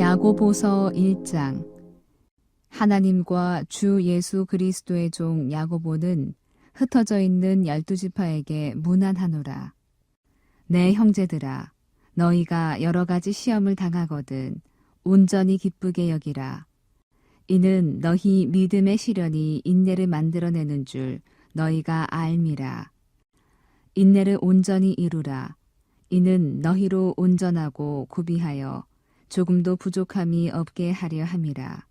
야고보서 1장. 하나님과 주 예수 그리스도의 종 야고보는 흩어져 있는 12지파에게 문안하노라. 내 형제들아, 너희가 여러 가지 시험을 당하거든 온전히 기쁘게 여기라. 이는 너희 믿음의 시련이 인내를 만들어내는 줄 너희가 알미라. 인내를 온전히 이루라. 이는 너희로 온전하고 구비하여 조금도 부족함이 없게 하려 함이라.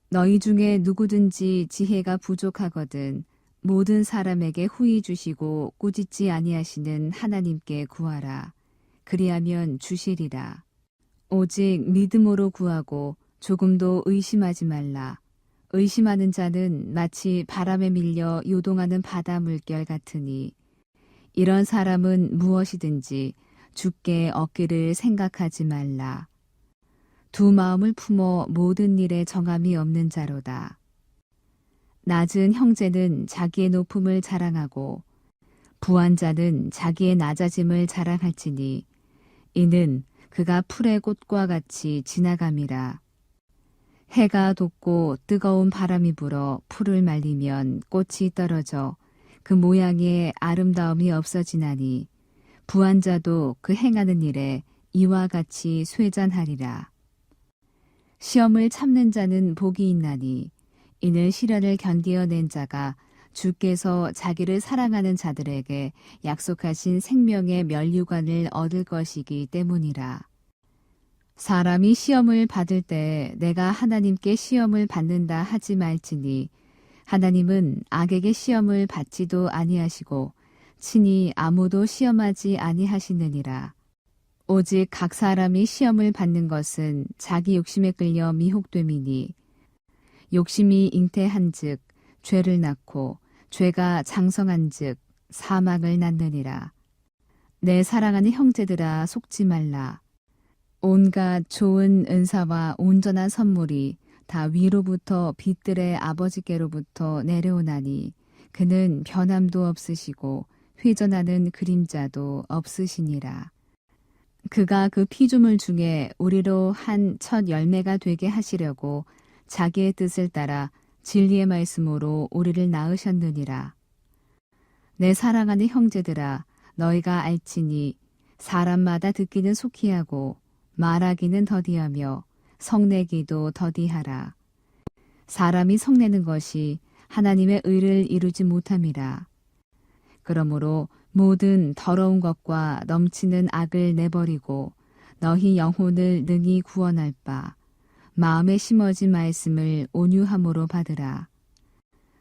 너희 중에 누구든지 지혜가 부족하거든 모든 사람에게 후히 주시고 꾸짖지 아니하시는 하나님께 구하라. 그리하면 주시리라. 오직 믿음으로 구하고 조금도 의심하지 말라. 의심하는 자는 마치 바람에 밀려 요동하는 바다 물결 같으니 이런 사람은 무엇이든지 주께 얻기를 생각하지 말라. 두 마음을 품어 모든 일에 정함이 없는 자로다. 낮은 형제는 자기의 높음을 자랑하고 부한 자는 자기의 낮아짐을 자랑할지니 이는 그가 풀의 꽃과 같이 지나감이라. 해가 돋고 뜨거운 바람이 불어 풀을 말리면 꽃이 떨어져 그 모양의 아름다움이 없어지나니 부한 자도 그 행하는 일에 이와 같이 쇠잔하리라. 시험을 참는 자는 복이 있나니 이는 시련을 견디어낸 자가 주께서 자기를 사랑하는 자들에게 약속하신 생명의 면류관을 얻을 것이기 때문이라. 사람이 시험을 받을 때 내가 하나님께 시험을 받는다 하지 말지니 하나님은 악에게 시험을 받지도 아니하시고 친히 아무도 시험하지 아니하시느니라. 오직 각 사람이 시험을 받는 것은 자기 욕심에 끌려 미혹됨이니 욕심이 잉태한즉 죄를 낳고 죄가 장성한즉 사망을 낳느니라. 내 사랑하는 형제들아 속지 말라. 온갖 좋은 은사와 온전한 선물이 다 위로부터 빛들의 아버지께로부터 내려오나니 그는 변함도 없으시고 회전하는 그림자도 없으시니라. 그가 그 피조물 중에 우리로 한 첫 열매가 되게 하시려고 자기의 뜻을 따라 진리의 말씀으로 우리를 낳으셨느니라. 내 사랑하는 형제들아, 너희가 알지니 사람마다 듣기는 속히 하고 말하기는 더디하며 성내기도 더디하라. 사람이 성내는 것이 하나님의 의를 이루지 못함이라. 그러므로 모든 더러운 것과 넘치는 악을 내버리고 너희 영혼을 능히 구원할 바 마음에 심어진 말씀을 온유함으로 받으라.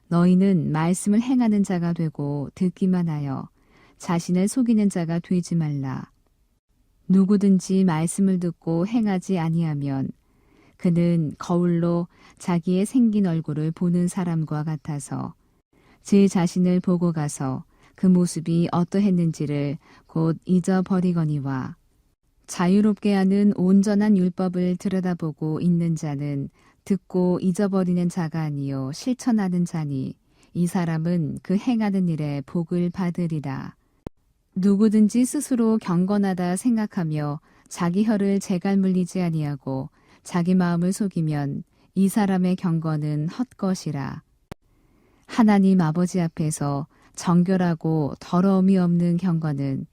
너희는 말씀을 행하는 자가 되고 듣기만 하여 자신을 속이는 자가 되지 말라. 누구든지 말씀을 듣고 행하지 아니하면 그는 거울로 자기의 생긴 얼굴을 보는 사람과 같아서 제 자신을 보고 가서 그 모습이 어떠했는지를 곧 잊어버리거니와 자유롭게 하는 온전한 율법을 들여다보고 있는 자는 듣고 잊어버리는 자가 아니요 실천하는 자니 이 사람은 그 행하는 일에 복을 받으리라. 누구든지 스스로 경건하다 생각하며 자기 혀를 재갈 물리지 아니하고 자기 마음을 속이면 이 사람의 경건은 헛것이라. 하나님 아버지 앞에서 정결하고 더러움이 없는 경건은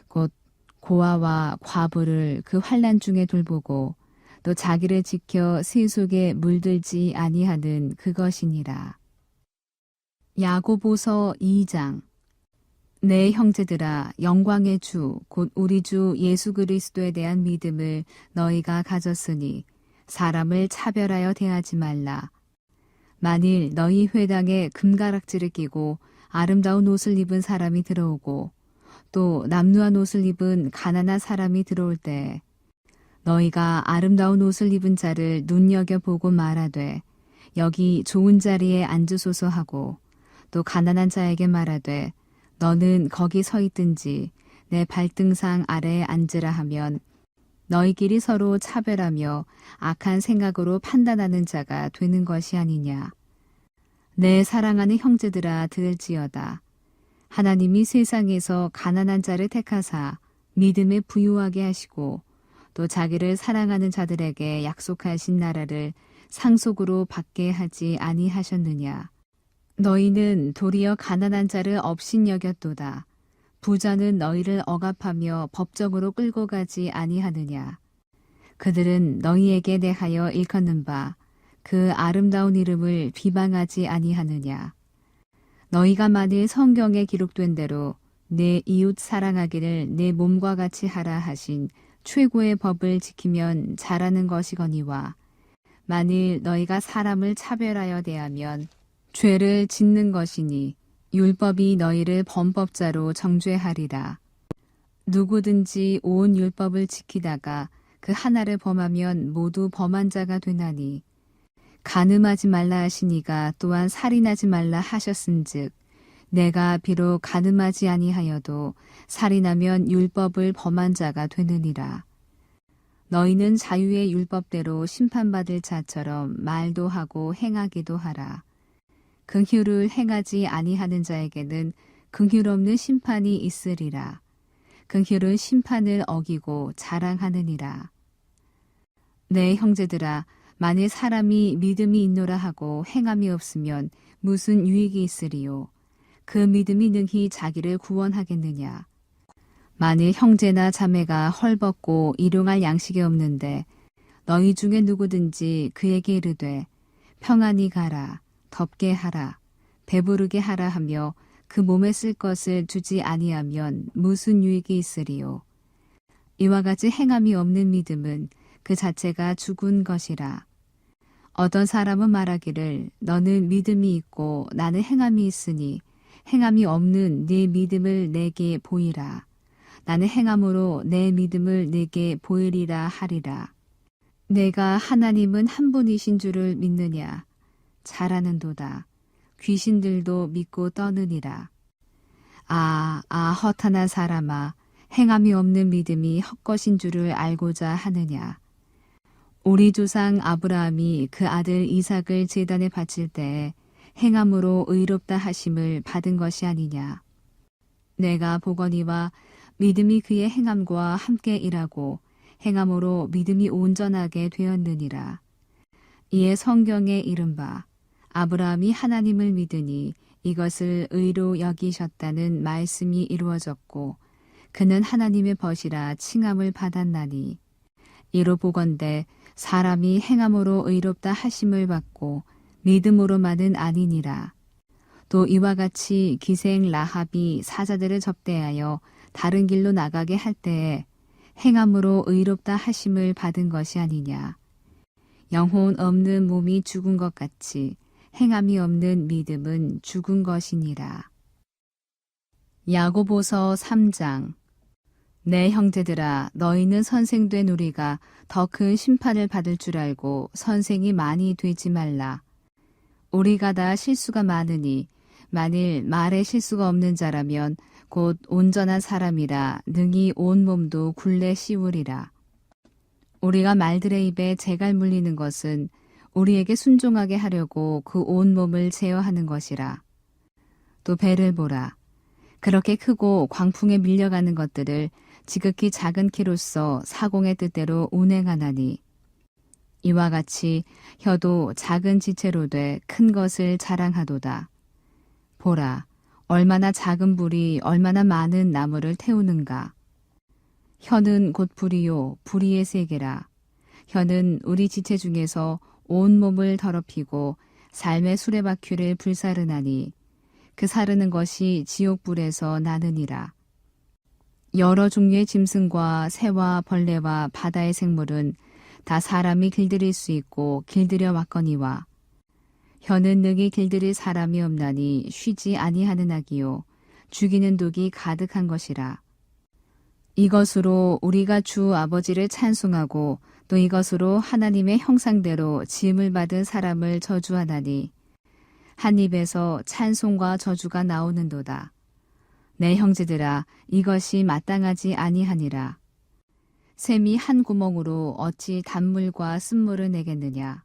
곧 고아와 과부를 그 환난 중에 돌보고 또 자기를 지켜 새 속에 물들지 아니하는 그것이니라. 야고보서 2장. 내 형제들아, 영광의 주 곧 우리 주 예수 그리스도에 대한 믿음을 너희가 가졌으니 사람을 차별하여 대하지 말라. 만일 너희 회당에 금가락지를 끼고 아름다운 옷을 입은 사람이 들어오고 또 남루한 옷을 입은 가난한 사람이 들어올 때 너희가 아름다운 옷을 입은 자를 눈여겨보고 말하되 여기 좋은 자리에 앉으소서 하고 또 가난한 자에게 말하되 너는 거기 서 있든지 내 발등상 아래에 앉으라 하면 너희끼리 서로 차별하며 악한 생각으로 판단하는 자가 되는 것이 아니냐. 내 사랑하는 형제들아 들을지어다. 하나님이 세상에서 가난한 자를 택하사 믿음에 부유하게 하시고 또 자기를 사랑하는 자들에게 약속하신 나라를 상속으로 받게 하지 아니하셨느냐. 너희는 도리어 가난한 자를 업신여겼도다. 부자는 너희를 억압하며 법정으로 끌고 가지 아니하느냐. 그들은 너희에게 대하여 일컫는 바 그 아름다운 이름을 비방하지 아니하느냐. 너희가 만일 성경에 기록된 대로 내 이웃 사랑하기를 내 몸과 같이 하라 하신 최고의 법을 지키면 잘하는 것이거니와 만일 너희가 사람을 차별하여 대하면 죄를 짓는 것이니 율법이 너희를 범법자로 정죄하리라. 누구든지 온 율법을 지키다가 그 하나를 범하면 모두 범한 자가 되나니 간음하지 말라 하시니가 또한 살인하지 말라 하셨은즉 내가 비록 간음하지 아니하여도 살인하면 율법을 범한 자가 되느니라. 너희는 자유의 율법대로 심판받을 자처럼 말도 하고 행하기도 하라. 긍휼을 행하지 아니하는 자에게는 긍휼 없는 심판이 있으리라. 긍휼은 심판을 어기고 자랑하느니라. 내 형제들아, 만일 사람이 믿음이 있노라 하고 행함이 없으면 무슨 유익이 있으리요? 그 믿음이 능히 자기를 구원하겠느냐? 만일 형제나 자매가 헐벗고 일용할 양식이 없는데 너희 중에 누구든지 그에게 이르되 평안히 가라, 덥게 하라, 배부르게 하라 하며 그 몸에 쓸 것을 주지 아니하면 무슨 유익이 있으리요? 이와 같이 행함이 없는 믿음은 그 자체가 죽은 것이라. 어떤 사람은 말하기를 너는 믿음이 있고 나는 행함이 있으니 행함이 없는 네 믿음을 내게 보이라. 나는 행함으로 내 믿음을 내게 보이리라 하리라. 내가 하나님은 한 분이신 줄을 믿느냐? 잘하는도다. 귀신들도 믿고 떠느니라. 허탄한 사람아, 행함이 없는 믿음이 헛것인 줄을 알고자 하느냐? 우리 조상 아브라함이 그 아들 이삭을 제단에 바칠 때에 행함으로 의롭다 하심을 받은 것이 아니냐. 내가 보거니와 믿음이 그의 행함과 함께 일하고 행함으로 믿음이 온전하게 되었느니라. 이에 성경에 이른바 아브라함이 하나님을 믿으니 이것을 의로 여기셨다는 말씀이 이루어졌고 그는 하나님의 벗이라 칭함을 받았나니 이로 보건대 사람이 행함으로 의롭다 하심을 받고 믿음으로만은 아니니라. 또 이와 같이 기생 라합이 사자들을 접대하여 다른 길로 나가게 할 때에 행함으로 의롭다 하심을 받은 것이 아니냐. 영혼 없는 몸이 죽은 것 같이 행함이 없는 믿음은 죽은 것이니라. 야고보서 3장. 내 형제들아, 너희는 선생된 우리가 더 큰 심판을 받을 줄 알고 선생이 많이 되지 말라. 우리가 다 실수가 많으니 만일 말에 실수가 없는 자라면 곧 온전한 사람이라 능히 온 몸도 굴레 씌우리라. 우리가 말들의 입에 재갈 물리는 것은 우리에게 순종하게 하려고 그 온 몸을 제어하는 것이라. 또 배를 보라. 그렇게 크고 광풍에 밀려가는 것들을 지극히 작은 키로서 사공의 뜻대로 운행하나니 이와 같이 혀도 작은 지체로 돼 큰 것을 자랑하도다. 보라, 얼마나 작은 불이 얼마나 많은 나무를 태우는가. 혀는 곧 불이요 불의의 세계라. 혀는 우리 지체 중에서 온 몸을 더럽히고 삶의 수레바퀴를 불사르나니 그 사르는 것이 지옥불에서 나느니라. 여러 종류의 짐승과 새와 벌레와 바다의 생물은 다 사람이 길들일 수 있고 길들여 왔거니와 혀는 능히 길들일 사람이 없나니 쉬지 아니하는 악이요 죽이는 독이 가득한 것이라. 이것으로 우리가 주 아버지를 찬송하고 또 이것으로 하나님의 형상대로 지음을 받은 사람을 저주하나니 한 입에서 찬송과 저주가 나오는도다. 내 형제들아, 이것이 마땅하지 아니하니라. 샘이 한 구멍으로 어찌 단물과 쓴물을 내겠느냐.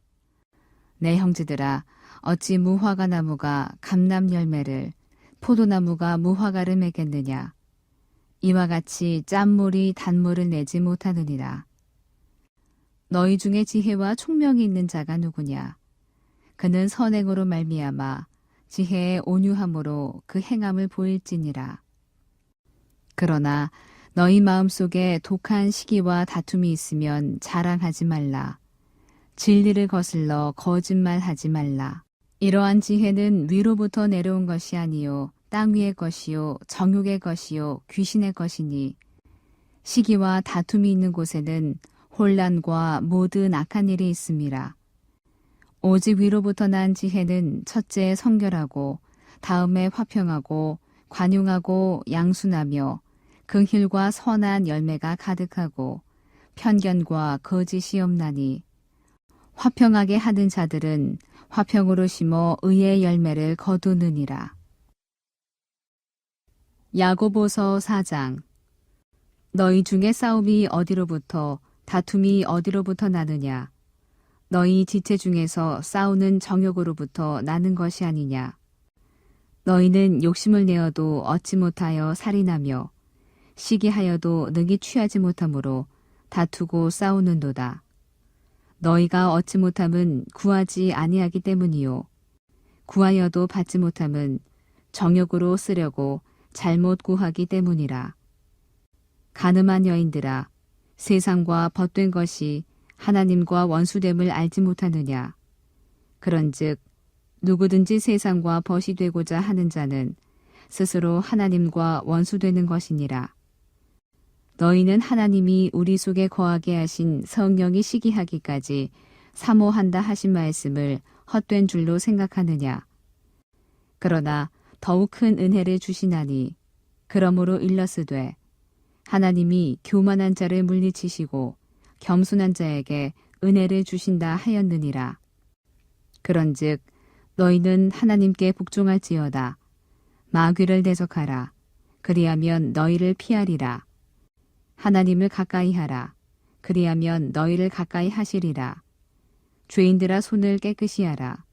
내 형제들아, 어찌 무화과 나무가 감람 열매를, 포도나무가 무화과를 맺겠느냐. 이와 같이 짠물이 단물을 내지 못하느니라. 너희 중에 지혜와 총명이 있는 자가 누구냐? 그는 선행으로 말미암아 지혜의 온유함으로 그 행함을 보일지니라. 그러나 너희 마음속에 독한 시기와 다툼이 있으면 자랑하지 말라. 진리를 거슬러 거짓말하지 말라. 이러한 지혜는 위로부터 내려온 것이 아니요 땅 위의 것이요 정욕의 것이요 귀신의 것이니 시기와 다툼이 있는 곳에는 혼란과 모든 악한 일이 있음이라. 오직 위로부터 난 지혜는 첫째 성결하고 다음에 화평하고 관용하고 양순하며 긍휼과 선한 열매가 가득하고 편견과 거짓이 없나니 화평하게 하는 자들은 화평으로 심어 의의 열매를 거두느니라. 야고보서 4장. 너희 중에 싸움이 어디로부터 다툼이 어디로부터 나느냐? 너희 지체 중에서 싸우는 정욕으로부터 나는 것이 아니냐? 너희는 욕심을 내어도 얻지 못하여 살인하며 시기하여도 능히 취하지 못하므로 다투고 싸우는도다. 너희가 얻지 못함은 구하지 아니하기 때문이요 구하여도 받지 못함은 정욕으로 쓰려고 잘못 구하기 때문이라. 가늠한 여인들아, 세상과 벗된 것이 하나님과 원수됨을 알지 못하느냐? 그런즉 누구든지 세상과 벗이 되고자 하는 자는 스스로 하나님과 원수되는 것이니라. 너희는 하나님이 우리 속에 거하게 하신 성령이 시기하기까지 사모한다 하신 말씀을 헛된 줄로 생각하느냐? 그러나 더욱 큰 은혜를 주시나니 그러므로 일러스되 하나님이 교만한 자를 물리치시고 겸손한 자에게 은혜를 주신다 하였느니라. 그런즉 너희는 하나님께 복종할지어다. 마귀를 대적하라. 그리하면 너희를 피하리라. 하나님을 가까이 하라. 그리하면 너희를 가까이 하시리라. 죄인들아 손을 깨끗이 하라.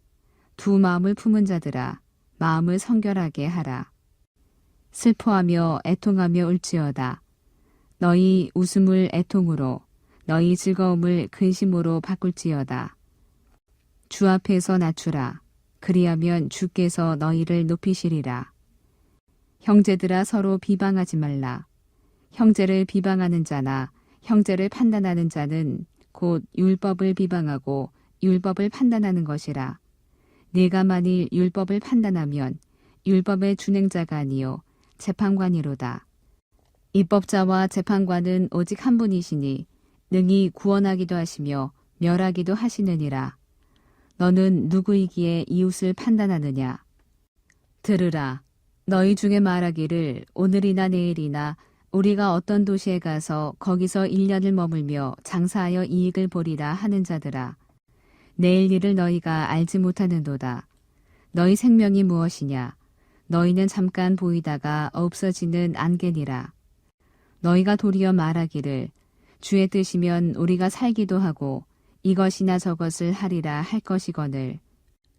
두 마음을 품은 자들아 마음을 성결하게 하라. 슬퍼하며 애통하며 울지어다. 너희 웃음을 애통으로 너희 즐거움을 근심으로 바꿀지어다. 주 앞에서 낮추라. 그리하면 주께서 너희를 높이시리라. 형제들아 서로 비방하지 말라. 형제를 비방하는 자나 형제를 판단하는 자는 곧 율법을 비방하고 율법을 판단하는 것이라. 네가 만일 율법을 판단하면 율법의 준행자가 아니요 재판관이로다. 입법자와 재판관은 오직 한 분이시니 능히 구원하기도 하시며 멸하기도 하시느니라. 너는 누구이기에 이웃을 판단하느냐? 들으라. 너희 중에 말하기를 오늘이나 내일이나 우리가 어떤 도시에 가서 거기서 1년을 머물며 장사하여 이익을 보리라 하는 자들아. 내일 일을 너희가 알지 못하는도다. 너희 생명이 무엇이냐? 너희는 잠깐 보이다가 없어지는 안개니라. 너희가 도리어 말하기를 주의 뜻이면 우리가 살기도 하고 이것이나 저것을 하리라 할 것이거늘.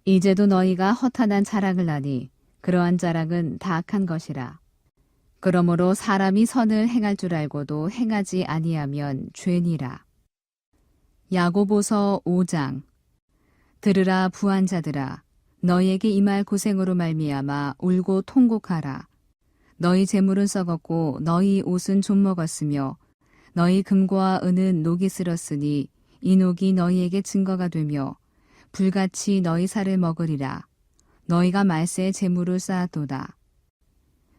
이제도 너희가 허탄한 자랑을 하니 그러한 자랑은 다 악한 것이라. 그러므로 사람이 선을 행할 줄 알고도 행하지 아니하면 죄니라. 야고보서 5장. 들으라 부한 자들아, 너희에게 임할 고생으로 말미암아 울고 통곡하라. 너희 재물은 썩었고 너희 옷은 좀 먹었으며 너희 금과 은은 녹이 쓸었으니 이 녹이 너희에게 증거가 되며 불같이 너희 살을 먹으리라. 너희가 말세에 재물을 쌓았도다.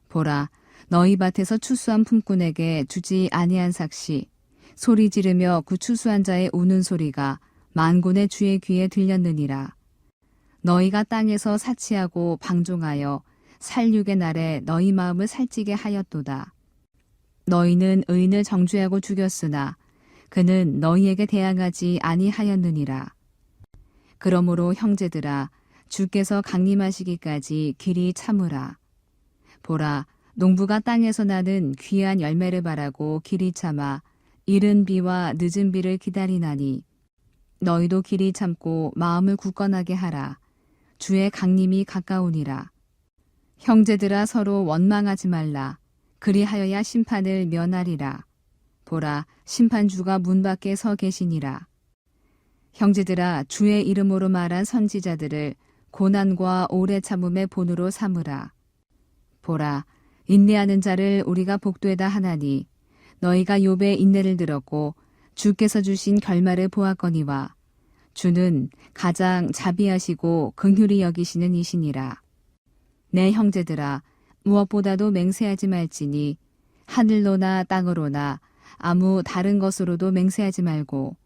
보라, 너희 밭에서 추수한 품꾼에게 주지 아니한 삭시, 소리 지르며 그 추수한 자의 우는 소리가 만군의 주의 귀에 들렸느니라. 너희가 땅에서 사치하고 방종하여 살육의 날에 너희 마음을 살찌게 하였도다. 너희는 의인을 정죄하고 죽였으나 그는 너희에게 대항하지 아니하였느니라. 그러므로 형제들아, 주께서 강림하시기까지 길이 참으라. 보라, 농부가 땅에서 나는 귀한 열매를 바라고 길이 참아 이른 비와 늦은 비를 기다리나니 너희도 길이 참고 마음을 굳건하게 하라. 주의 강림이 가까우니라. 형제들아 서로 원망하지 말라. 그리하여야 심판을 면하리라. 보라, 심판주가 문 밖에 서 계시니라. 형제들아, 주의 이름으로 말한 선지자들을 고난과 오래 참음의 본으로 삼으라. 보라, 인내하는 자를 우리가 복되다 하나니 너희가 욥의 인내를 들었고 주께서 주신 결말을 보았거니와 주는 가장 자비하시고 긍휼히 여기시는 이시니라. 내 형제들아, 무엇보다도 맹세하지 말지니 하늘로나 땅으로나 아무 다른 것으로도 맹세하지 말고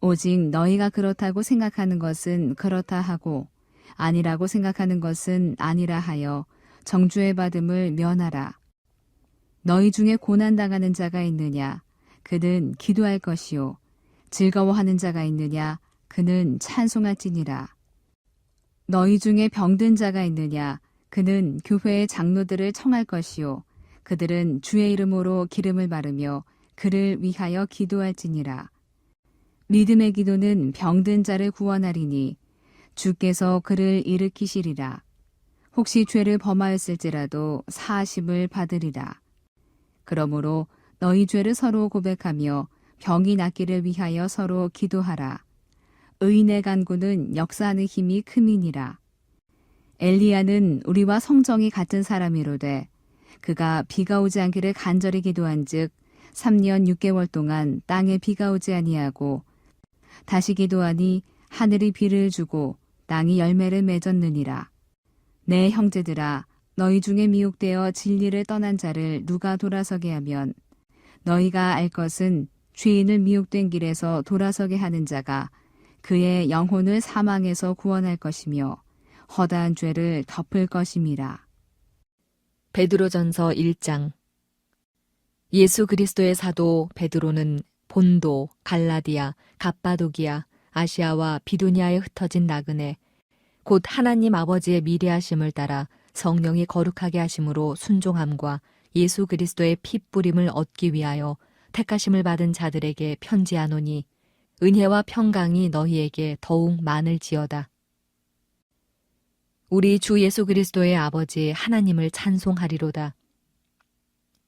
오직 너희가 그렇다고 생각하는 것은 그렇다 하고 아니라고 생각하는 것은 아니라 하여 정죄의 받음을 면하라. 너희 중에 고난당하는 자가 있느냐? 그는 기도할 것이요. 즐거워하는 자가 있느냐? 그는 찬송할지니라. 너희 중에 병든 자가 있느냐? 그는 교회의 장로들을 청할 것이요. 그들은 주의 이름으로 기름을 바르며 그를 위하여 기도할지니라. 믿음의 기도는 병든 자를 구원하리니 주께서 그를 일으키시리라. 혹시 죄를 범하였을지라도 사하심을 받으리라. 그러므로 너희 죄를 서로 고백하며 병이 낫기를 위하여 서로 기도하라. 의인의 간구는 역사하는 힘이 큼이니라. 엘리야는 우리와 성정이 같은 사람이로되 그가 비가 오지 않기를 간절히 기도한즉 3년 6개월 동안 땅에 비가 오지 아니하고 다시 기도하니 하늘이 비를 주고 땅이 열매를 맺었느니라. 내 형제들아, 너희 중에 미혹되어 진리를 떠난 자를 누가 돌아서게 하면 너희가 알 것은 죄인을 미혹된 길에서 돌아서게 하는 자가 그의 영혼을 사망에서 구원할 것이며 허다한 죄를 덮을 것임이라. 베드로전서 1장. 예수 그리스도의 사도 베드로는 본도, 갈라디아, 갑바도기아, 아시아와 비두니아에 흩어진 나그네 곧 하나님 아버지의 미래하심을 따라 성령이 거룩하게 하심으로 순종함과 예수 그리스도의 피 뿌림을 얻기 위하여 택하심을 받은 자들에게 편지하노니 은혜와 평강이 너희에게 더욱 많을지어다. 우리 주 예수 그리스도의 아버지 하나님을 찬송하리로다.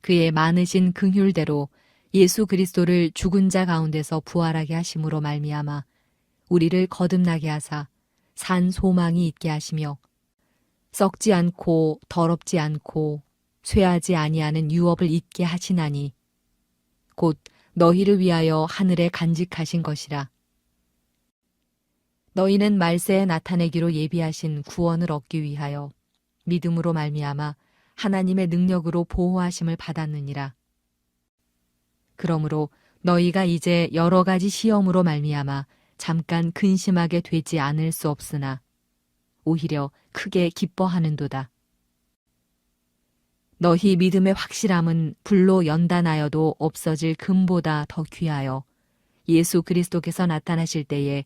그의 많으신 긍휼대로 예수 그리스도를 죽은 자 가운데서 부활하게 하심으로 말미암아 우리를 거듭나게 하사 산 소망이 있게 하시며 썩지 않고 더럽지 않고 쇠하지 아니하는 유업을 잊게 하시나니 곧 너희를 위하여 하늘에 간직하신 것이라. 너희는 말세에 나타내기로 예비하신 구원을 얻기 위하여 믿음으로 말미암아 하나님의 능력으로 보호하심을 받았느니라. 그러므로 너희가 이제 여러 가지 시험으로 말미암아 잠깐 근심하게 되지 않을 수 없으나 오히려 크게 기뻐하는도다. 너희 믿음의 확실함은 불로 연단하여도 없어질 금보다 더 귀하여 예수 그리스도께서 나타나실 때에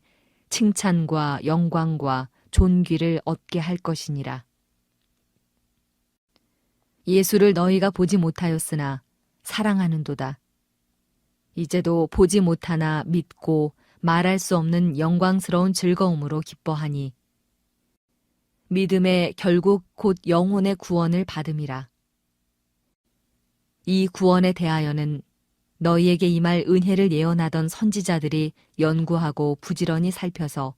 칭찬과 영광과 존귀를 얻게 할 것이니라. 예수를 너희가 보지 못하였으나 사랑하는도다. 이제도 보지 못하나 믿고 말할 수 없는 영광스러운 즐거움으로 기뻐하니 믿음의 결국 곧 영혼의 구원을 받음이라. 이 구원에 대하여는 너희에게 임할 은혜를 예언하던 선지자들이 연구하고 부지런히 살펴서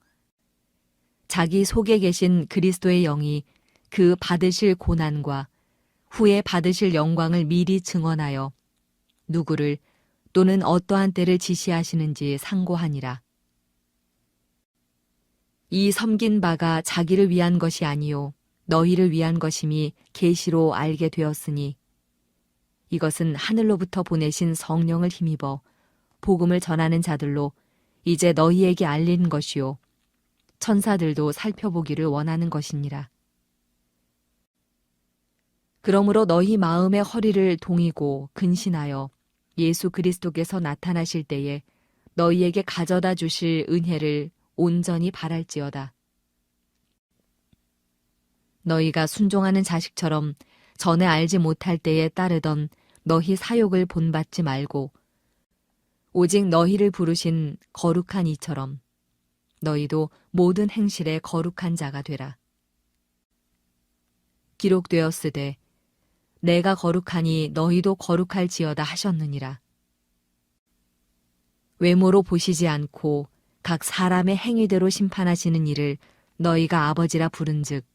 자기 속에 계신 그리스도의 영이 그 받으실 고난과 후에 받으실 영광을 미리 증언하여 누구를 또는 어떠한 때를 지시하시는지 상고하니라. 이 섬긴 바가 자기를 위한 것이 아니요 너희를 위한 것임이 계시로 알게 되었으니 이것은 하늘로부터 보내신 성령을 힘입어 복음을 전하는 자들로 이제 너희에게 알린 것이요 천사들도 살펴보기를 원하는 것이니라. 그러므로 너희 마음의 허리를 동이고 근신하여 예수 그리스도께서 나타나실 때에 너희에게 가져다 주실 은혜를 온전히 바랄지어다. 너희가 순종하는 자식처럼 전에 알지 못할 때에 따르던 너희 사욕을 본받지 말고 오직 너희를 부르신 거룩한 이처럼 너희도 모든 행실에 거룩한 자가 되라. 기록되었으되 내가 거룩하니 너희도 거룩할지어다 하셨느니라. 외모로 보시지 않고 각 사람의 행위대로 심판하시는 이를 너희가 아버지라 부른즉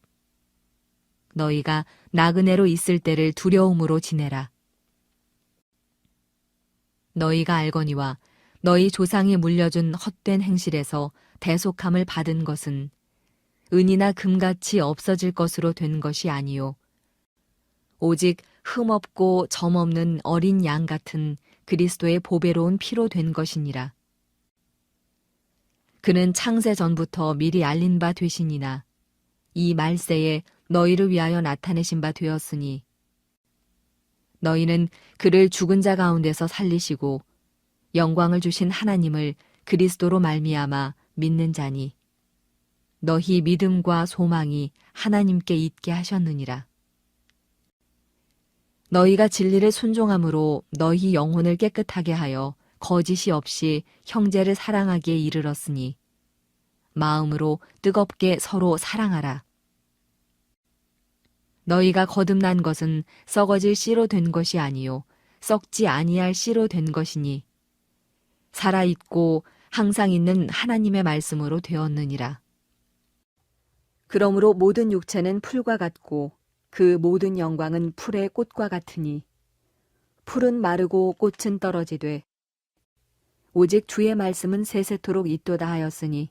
너희가 나그네로 있을 때를 두려움으로 지내라. 너희가 알거니와 너희 조상이 물려준 헛된 행실에서 대속함을 받은 것은 은이나 금같이 없어질 것으로 된 것이 아니요 오직 흠없고 점없는 어린 양 같은 그리스도의 보배로운 피로 된 것이니라. 그는 창세 전부터 미리 알린 바 되시니나 이 말세에 너희를 위하여 나타내신 바 되었으니 너희는 그를 죽은 자 가운데서 살리시고 영광을 주신 하나님을 그리스도로 말미암아 믿는 자니 너희 믿음과 소망이 하나님께 있게 하셨느니라. 너희가 진리를 순종함으로 너희 영혼을 깨끗하게 하여 거짓이 없이 형제를 사랑하기에 이르렀으니 마음으로 뜨겁게 서로 사랑하라. 너희가 거듭난 것은 썩어질 씨로 된 것이 아니요 썩지 아니할 씨로 된 것이니 살아있고 항상 있는 하나님의 말씀으로 되었느니라. 그러므로 모든 육체는 풀과 같고 그 모든 영광은 풀의 꽃과 같으니 풀은 마르고 꽃은 떨어지되 오직 주의 말씀은 세세토록 있도다 하였으니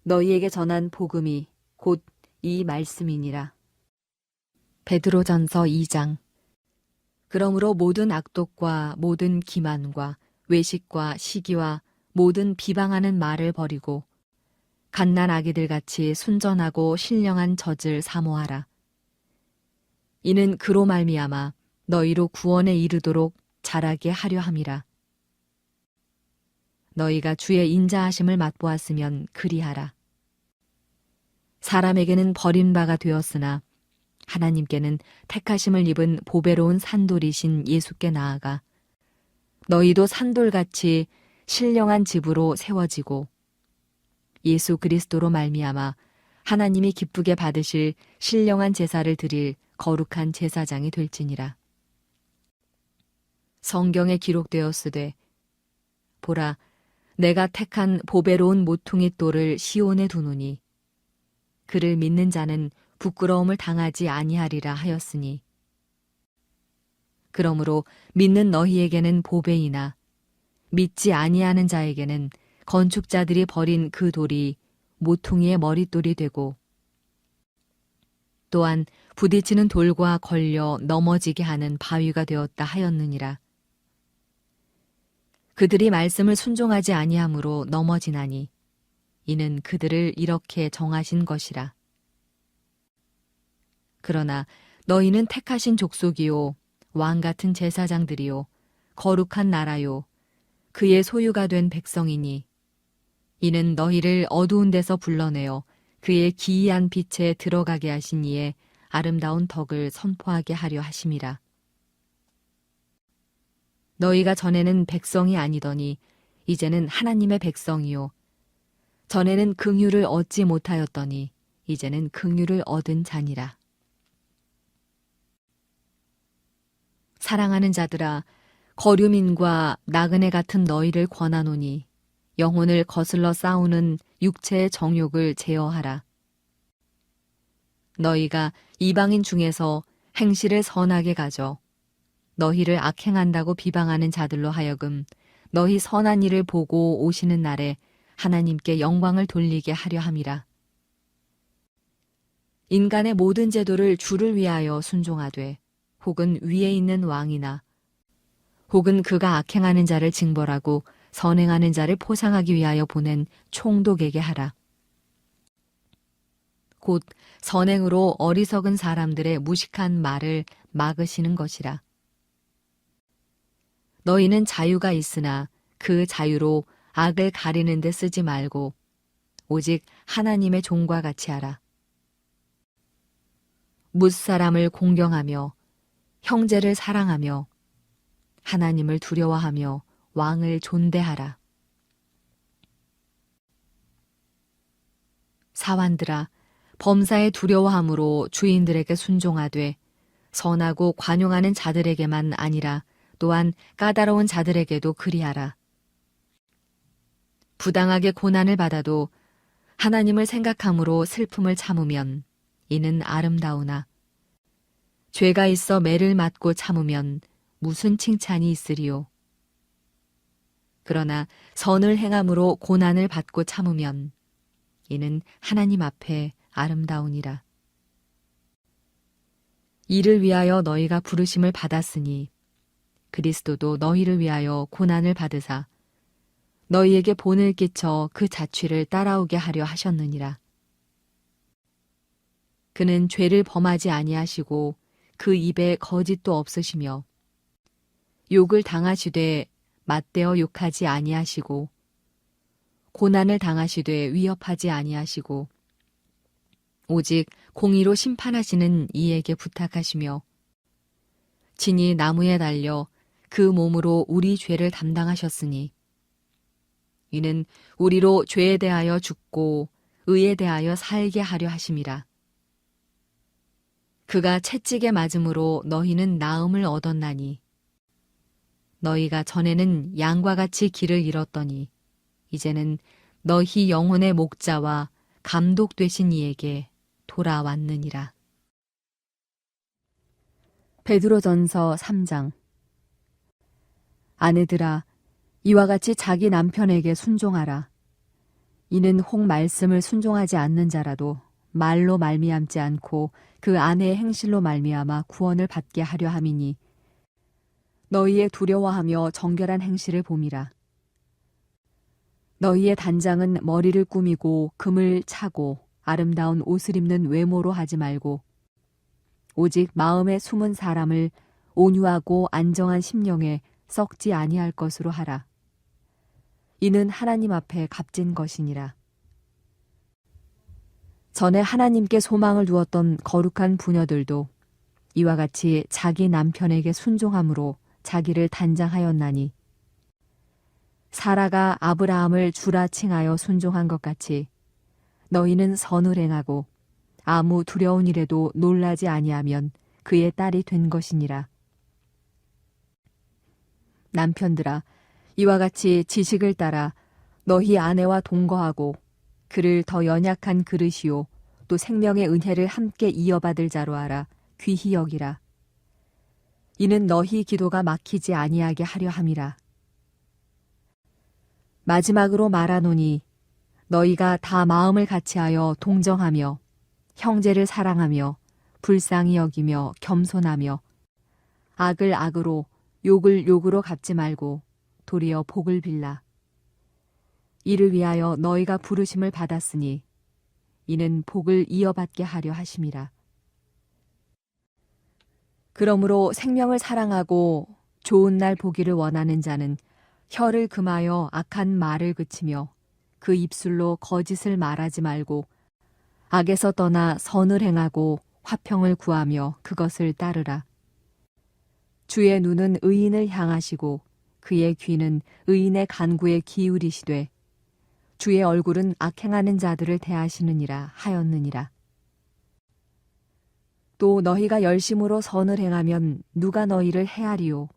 너희에게 전한 복음이 곧 이 말씀이니라. 베드로전서 2장. 그러므로 모든 악독과 모든 기만과 외식과 시기와 모든 비방하는 말을 버리고 갓난 아기들 같이 순전하고 신령한 젖을 사모하라. 이는 그로 말미암아 너희로 구원에 이르도록 자라게 하려 함이라. 너희가 주의 인자하심을 맛보았으면 그리하라. 사람에게는 버림바가 되었으나 하나님께는 택하심을 입은 보배로운 산돌이신 예수께 나아가 너희도 산돌같이 신령한 집으로 세워지고 예수 그리스도로 말미암아 하나님이 기쁘게 받으실 신령한 제사를 드릴 거룩한 제사장이 될지니라. 성경에 기록되었으되 보라 내가 택한 보배로운 모퉁이 돌을 시온에 두노니 그를 믿는 자는 부끄러움을 당하지 아니하리라 하였으니 그러므로 믿는 너희에게는 보배이나 믿지 아니하는 자에게는 건축자들이 버린 그 돌이 모퉁이의 머릿돌이 되고 또한 부딪히는 돌과 걸려 넘어지게 하는 바위가 되었다 하였느니라. 그들이 말씀을 순종하지 아니하므로 넘어지나니 이는 그들을 이렇게 정하신 것이라. 그러나 너희는 택하신 족속이요 왕 같은 제사장들이요 거룩한 나라요 그의 소유가 된 백성이니 이는 너희를 어두운 데서 불러내어 그의 기이한 빛에 들어가게 하신 이의 아름다운 덕을 선포하게 하려 하심이라. 너희가 전에는 백성이 아니더니 이제는 하나님의 백성이요 전에는 긍휼을 얻지 못하였더니 이제는 긍휼을 얻은 자니라. 사랑하는 자들아 거류민과 나그네 같은 너희를 권하노니 영혼을 거슬러 싸우는 육체의 정욕을 제어하라. 너희가 이방인 중에서 행실을 선하게 가져 너희를 악행한다고 비방하는 자들로 하여금 너희 선한 일을 보고 오시는 날에 하나님께 영광을 돌리게 하려 함이라. 인간의 모든 제도를 주를 위하여 순종하되 혹은 위에 있는 왕이나 혹은 그가 악행하는 자를 징벌하고 선행하는 자를 포상하기 위하여 보낸 총독에게 하라. 곧 선행으로 어리석은 사람들의 무식한 말을 막으시는 것이라. 너희는 자유가 있으나 그 자유로 악을 가리는 데 쓰지 말고 오직 하나님의 종과 같이 하라. 뭇사람을 공경하며 형제를 사랑하며 하나님을 두려워하며 왕을 존대하라. 사환들아 범사에 두려워함으로 주인들에게 순종하되 선하고 관용하는 자들에게만 아니라 또한 까다로운 자들에게도 그리하라. 부당하게 고난을 받아도 하나님을 생각함으로 슬픔을 참으면 이는 아름다우나 죄가 있어 매를 맞고 참으면 무슨 칭찬이 있으리요. 그러나 선을 행함으로 고난을 받고 참으면 이는 하나님 앞에 아름다우니라. 이를 위하여 너희가 부르심을 받았으니 그리스도도 너희를 위하여 고난을 받으사 너희에게 본을 끼쳐 그 자취를 따라오게 하려 하셨느니라. 그는 죄를 범하지 아니하시고 그 입에 거짓도 없으시며 욕을 당하시되 맞대어 욕하지 아니하시고 고난을 당하시되 위협하지 아니하시고 오직 공의로 심판하시는 이에게 부탁하시며 진이 나무에 달려 그 몸으로 우리 죄를 담당하셨으니 이는 우리로 죄에 대하여 죽고 의에 대하여 살게 하려 하심이라. 그가 채찍에 맞음으로 너희는 나음을 얻었나니 너희가 전에는 양과 같이 길을 잃었더니 이제는 너희 영혼의 목자와 감독 되신 이에게 돌아왔느니라. 베드로전서 3장. 아내들아, 이와 같이 자기 남편에게 순종하라. 이는 혹 말씀을 순종하지 않는 자라도 말로 말미암지 않고 그 아내의 행실로 말미암아 구원을 받게 하려 함이니 너희의 두려워하며 정결한 행실을 봄이라. 너희의 단장은 머리를 꾸미고 금을 차고 아름다운 옷을 입는 외모로 하지 말고 오직 마음에 숨은 사람을 온유하고 안정한 심령에 썩지 아니할 것으로 하라. 이는 하나님 앞에 값진 것이니라. 전에 하나님께 소망을 두었던 거룩한 부녀들도 이와 같이 자기 남편에게 순종함으로 자기를 단장하였나니 사라가 아브라함을 주라 칭하여 순종한 것 같이 너희는 선을 행하고 아무 두려운 일에도 놀라지 아니하면 그의 딸이 된 것이니라. 남편들아, 이와 같이 지식을 따라 너희 아내와 동거하고 그를 더 연약한 그릇이요 또 생명의 은혜를 함께 이어받을 자로 알아 귀히 여기라. 이는 너희 기도가 막히지 아니하게 하려 함이라. 마지막으로 말하노니 너희가 다 마음을 같이하여 동정하며 형제를 사랑하며 불쌍히 여기며 겸손하며 악을 악으로 욕을 욕으로 갚지 말고 도리어 복을 빌라. 이를 위하여 너희가 부르심을 받았으니 이는 복을 이어받게 하려 하심이라. 그러므로 생명을 사랑하고 좋은 날 보기를 원하는 자는 혀를 금하여 악한 말을 그치며 그 입술로 거짓을 말하지 말고 악에서 떠나 선을 행하고 화평을 구하며 그것을 따르라. 주의 눈은 의인을 향하시고 그의 귀는 의인의 간구에 기울이시되 주의 얼굴은 악행하는 자들을 대하시느니라 하였느니라. 또 너희가 열심으로 선을 행하면 누가 너희를 해하리요.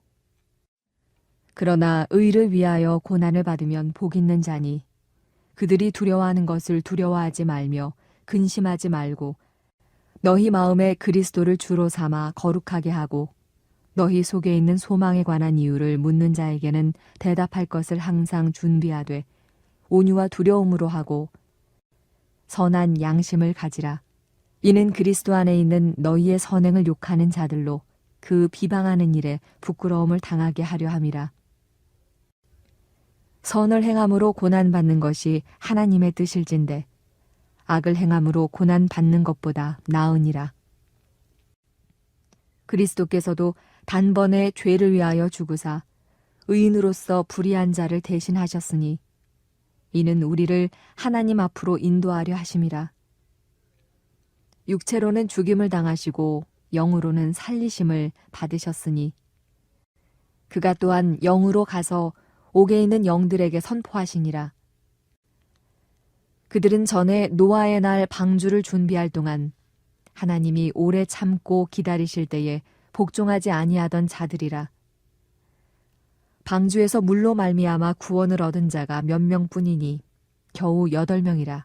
그러나 의를 위하여 고난을 받으면 복 있는 자니 그들이 두려워하는 것을 두려워하지 말며 근심하지 말고 너희 마음에 그리스도를 주로 삼아 거룩하게 하고 너희 속에 있는 소망에 관한 이유를 묻는 자에게는 대답할 것을 항상 준비하되 온유와 두려움으로 하고 선한 양심을 가지라. 이는 그리스도 안에 있는 너희의 선행을 욕하는 자들로 그 비방하는 일에 부끄러움을 당하게 하려 함이라. 선을 행함으로 고난받는 것이 하나님의 뜻일진데 악을 행함으로 고난받는 것보다 나으니라. 그리스도께서도 단번에 죄를 위하여 죽으사 의인으로서 불의한 자를 대신하셨으니 이는 우리를 하나님 앞으로 인도하려 하심이라. 육체로는 죽임을 당하시고 영으로는 살리심을 받으셨으니 그가 또한 영으로 가서 옥에 있는 영들에게 선포하시니라. 그들은 전에 노아의 날 방주를 준비할 동안 하나님이 오래 참고 기다리실 때에 복종하지 아니하던 자들이라. 방주에서 물로 말미암아 구원을 얻은 자가 몇 명뿐이니 겨우 8명이라.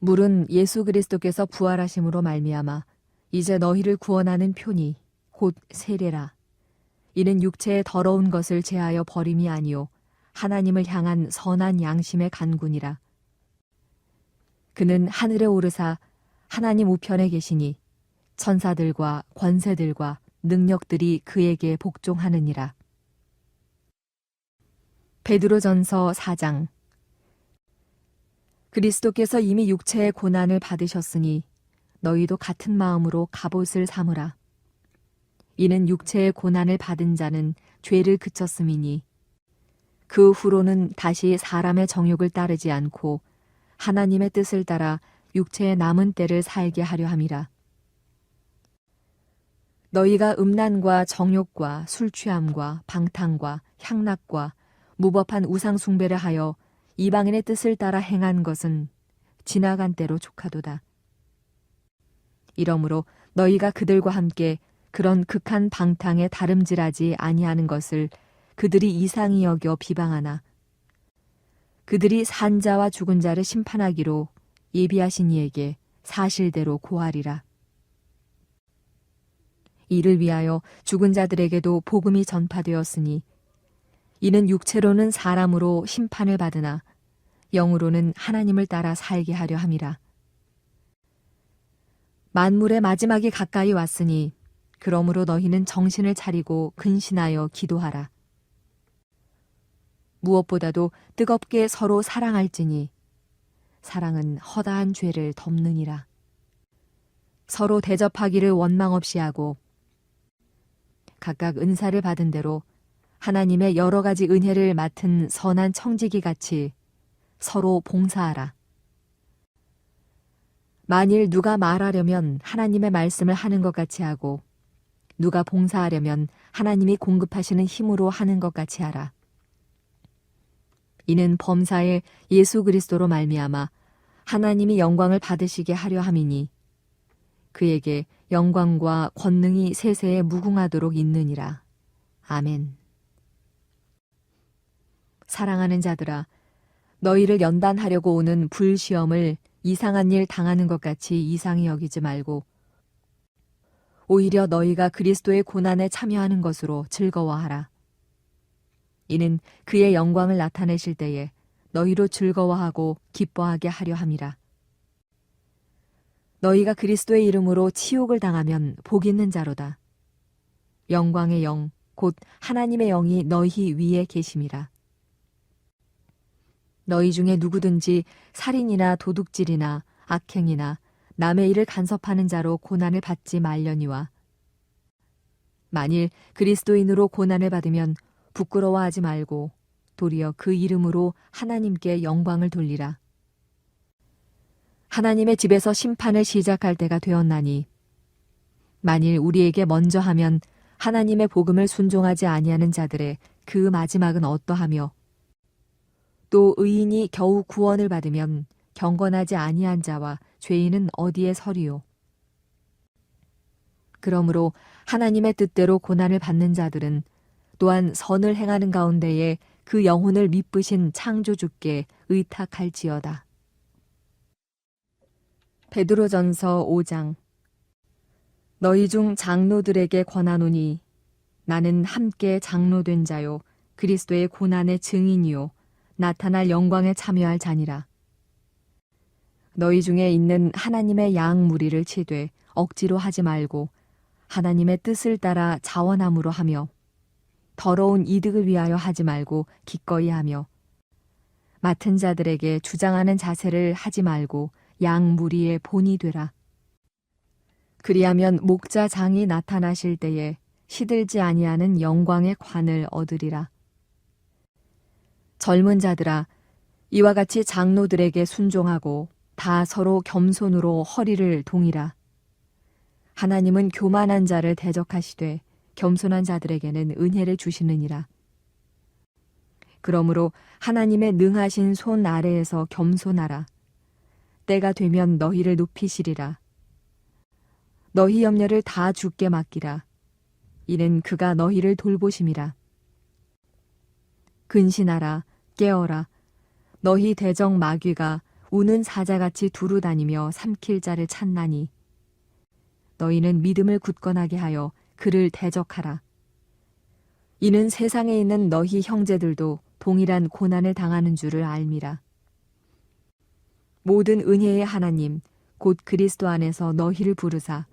물은 예수 그리스도께서 부활하심으로 말미암아 이제 너희를 구원하는 표니 곧 세례라. 이는 육체의 더러운 것을 제하여 버림이 아니요 하나님을 향한 선한 양심의 간군이라. 그는 하늘에 오르사 하나님 우편에 계시니 천사들과 권세들과 능력들이 그에게 복종하느니라. 베드로전서 4장. 그리스도께서 이미 육체의 고난을 받으셨으니 너희도 같은 마음으로 갑옷을 삼으라. 이는 육체의 고난을 받은 자는 죄를 그쳤음이니 그 후로는 다시 사람의 정욕을 따르지 않고 하나님의 뜻을 따라 육체의 남은 때를 살게 하려 함이라. 너희가 음란과 정욕과 술취함과 방탕과 향락과 무법한 우상 숭배를 하여 이방인의 뜻을 따라 행한 것은 지나간 때로 족하도다. 이러므로 너희가 그들과 함께 그런 극한 방탕에 다름질하지 아니하는 것을 그들이 이상히 여겨 비방하나 그들이 산 자와 죽은 자를 심판하기로 예비하신 이에게 사실대로 고하리라. 이를 위하여 죽은 자들에게도 복음이 전파되었으니 이는 육체로는 사람으로 심판을 받으나 영으로는 하나님을 따라 살게 하려 함이라. 만물의 마지막이 가까이 왔으니 그러므로 너희는 정신을 차리고 근신하여 기도하라. 무엇보다도 뜨겁게 서로 사랑할지니 사랑은 허다한 죄를 덮느니라. 서로 대접하기를 원망 없이 하고 각각 은사를 받은 대로 하나님의 여러 가지 은혜를 맡은 선한 청지기 같이 서로 봉사하라. 만일 누가 말하려면 하나님의 말씀을 하는 것 같이 하고 누가 봉사하려면 하나님이 공급하시는 힘으로 하는 것 같이 하라. 이는 범사에 예수 그리스도로 말미암아 하나님이 영광을 받으시게 하려 함이니 그에게 영광과 권능이 세세에 무궁하도록 있느니라. 아멘. 사랑하는 자들아, 너희를 연단하려고 오는 불시험을 이상한 일 당하는 것 같이 이상히 여기지 말고 오히려 너희가 그리스도의 고난에 참여하는 것으로 즐거워하라. 이는 그의 영광을 나타내실 때에 너희로 즐거워하고 기뻐하게 하려 함이라. 너희가 그리스도의 이름으로 치욕을 당하면 복 있는 자로다. 영광의 영, 곧 하나님의 영이 너희 위에 계심이라. 너희 중에 누구든지 살인이나 도둑질이나 악행이나 남의 일을 간섭하는 자로 고난을 받지 말려니와 만일 그리스도인으로 고난을 받으면 부끄러워하지 말고 도리어 그 이름으로 하나님께 영광을 돌리라. 하나님의 집에서 심판을 시작할 때가 되었나니 만일 우리에게 먼저 하면 하나님의 복음을 순종하지 아니하는 자들의 그 마지막은 어떠하며 또 의인이 겨우 구원을 받으면 경건하지 아니한 자와 죄인은 어디에 서리요. 그러므로 하나님의 뜻대로 고난을 받는 자들은 또한 선을 행하는 가운데에 그 영혼을 미쁘신 창조주께 의탁할지어다. 베드로전서 5장. 너희 중 장로들에게 권하노니 나는 함께 장로된 자요 그리스도의 고난의 증인이요 나타날 영광에 참여할 자니라. 너희 중에 있는 하나님의 양 무리를 치되 억지로 하지 말고 하나님의 뜻을 따라 자원함으로 하며 더러운 이득을 위하여 하지 말고 기꺼이 하며 맡은 자들에게 주장하는 자세를 하지 말고 양 무리의 본이 되라. 그리하면 목자장이 나타나실 때에 시들지 아니하는 영광의 관을 얻으리라. 젊은 자들아, 이와 같이 장로들에게 순종하고 다 서로 겸손으로 허리를 동이라. 하나님은 교만한 자를 대적하시되 겸손한 자들에게는 은혜를 주시느니라. 그러므로 하나님의 능하신 손 아래에서 겸손하라. 때가 되면 너희를 높이시리라. 너희 염려를 다 주께 맡기라. 이는 그가 너희를 돌보심이라. 근신하라, 깨어라. 너희 대적 마귀가 우는 사자같이 두루 다니며 삼킬 자를 찾나니 너희는 믿음을 굳건하게 하여 그를 대적하라. 이는 세상에 있는 너희 형제들도 동일한 고난을 당하는 줄을 알미라. 모든 은혜의 하나님 곧 그리스도 안에서 너희를 부르사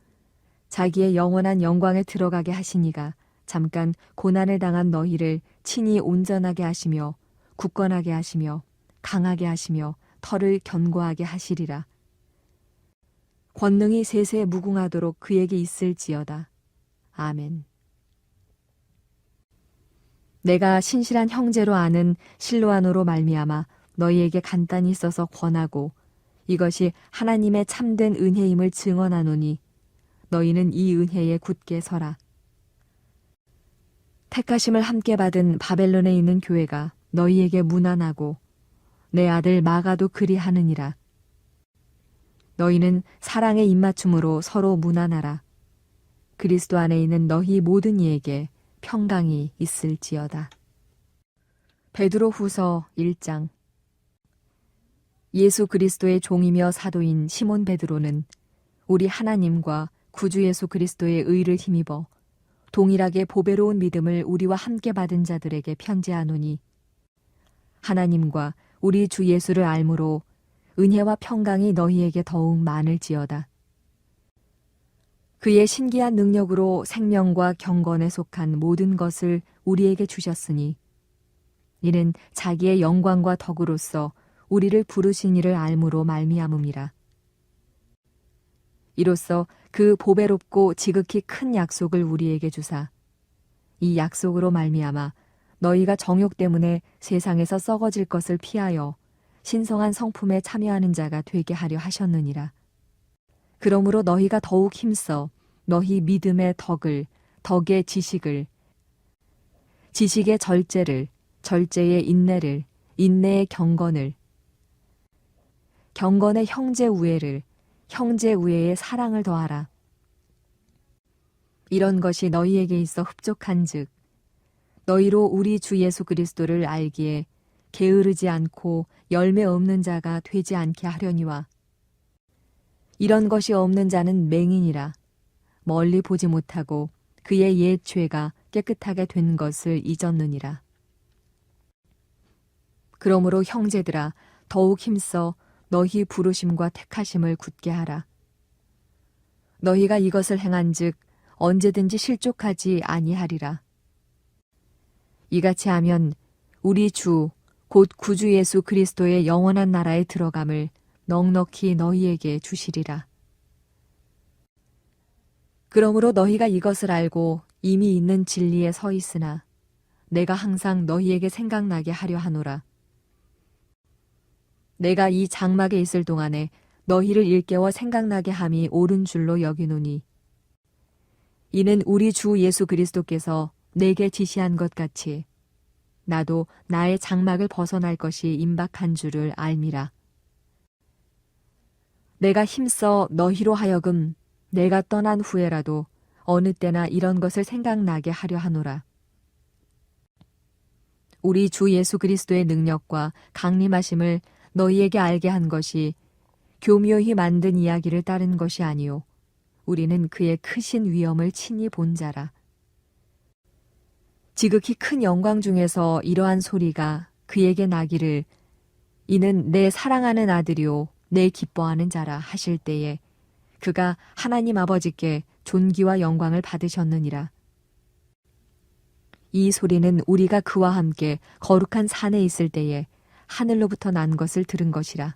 자기의 영원한 영광에 들어가게 하시니가 잠깐 고난을 당한 너희를 친히 온전하게 하시며 굳건하게 하시며 강하게 하시며 털을 견고하게 하시리라. 권능이 세세 무궁하도록 그에게 있을지어다. 아멘. 내가 신실한 형제로 아는 실로아노로 말미암아 너희에게 간단히 써서 권하고 이것이 하나님의 참된 은혜임을 증언하노니 너희는 이 은혜에 굳게 서라. 택하심을 함께 받은 바벨론에 있는 교회가 너희에게 문안하고 내 아들 마가도 그리하느니라. 너희는 사랑의 입맞춤으로 서로 문안하라. 그리스도 안에 있는 너희 모든 이에게 평강이 있을지어다. 베드로 후서 1장. 예수 그리스도의 종이며 사도인 시몬 베드로는 우리 하나님과 구주 예수 그리스도의 의를 힘입어 동일하게 보배로운 믿음을 우리와 함께 받은 자들에게 편지하노니 하나님과 우리 주 예수를 알므로 은혜와 평강이 너희에게 더욱 많을지어다. 그의 신기한 능력으로 생명과 경건에 속한 모든 것을 우리에게 주셨으니 이는 자기의 영광과 덕으로서 우리를 부르신 이를 알므로 말미암음이라. 이로써 그 보배롭고 지극히 큰 약속을 우리에게 주사 이 약속으로 말미암아 너희가 정욕 때문에 세상에서 썩어질 것을 피하여 신성한 성품에 참여하는 자가 되게 하려 하셨느니라. 그러므로 너희가 더욱 힘써 너희 믿음의 덕을, 덕의 지식을, 지식의 절제를, 절제의 인내를, 인내의 경건을, 경건의 형제 우애를, 형제 우애의 사랑을 더하라. 이런 것이 너희에게 있어 흡족한즉 너희로 우리 주 예수 그리스도를 알기에 게으르지 않고 열매 없는 자가 되지 않게 하려니와 이런 것이 없는 자는 맹인이라 멀리 보지 못하고 그의 옛 죄가 깨끗하게 된 것을 잊었느니라. 그러므로 형제들아 더욱 힘써 너희 부르심과 택하심을 굳게 하라. 너희가 이것을 행한즉 언제든지 실족하지 아니하리라. 이같이 하면 우리 주 곧 구주 예수 그리스도의 영원한 나라에 들어감을 넉넉히 너희에게 주시리라. 그러므로 너희가 이것을 알고 이미 있는 진리에 서 있으나 내가 항상 너희에게 생각나게 하려 하노라. 내가 이 장막에 있을 동안에 너희를 일깨워 생각나게 함이 옳은 줄로 여기노니 이는 우리 주 예수 그리스도께서 내게 지시한 것 같이 나도 나의 장막을 벗어날 것이 임박한 줄을 알미라. 내가 힘써 너희로 하여금 내가 떠난 후에라도 어느 때나 이런 것을 생각나게 하려 하노라. 우리 주 예수 그리스도의 능력과 강림하심을 너희에게 알게 한 것이 교묘히 만든 이야기를 따른 것이 아니요 우리는 그의 크신 위엄을 친히 본 자라. 지극히 큰 영광 중에서 이러한 소리가 그에게 나기를 이는 내 사랑하는 아들이요 내 기뻐하는 자라 하실 때에 그가 하나님 아버지께 존귀와 영광을 받으셨느니라. 이 소리는 우리가 그와 함께 거룩한 산에 있을 때에 하늘로부터 난 것을 들은 것이라.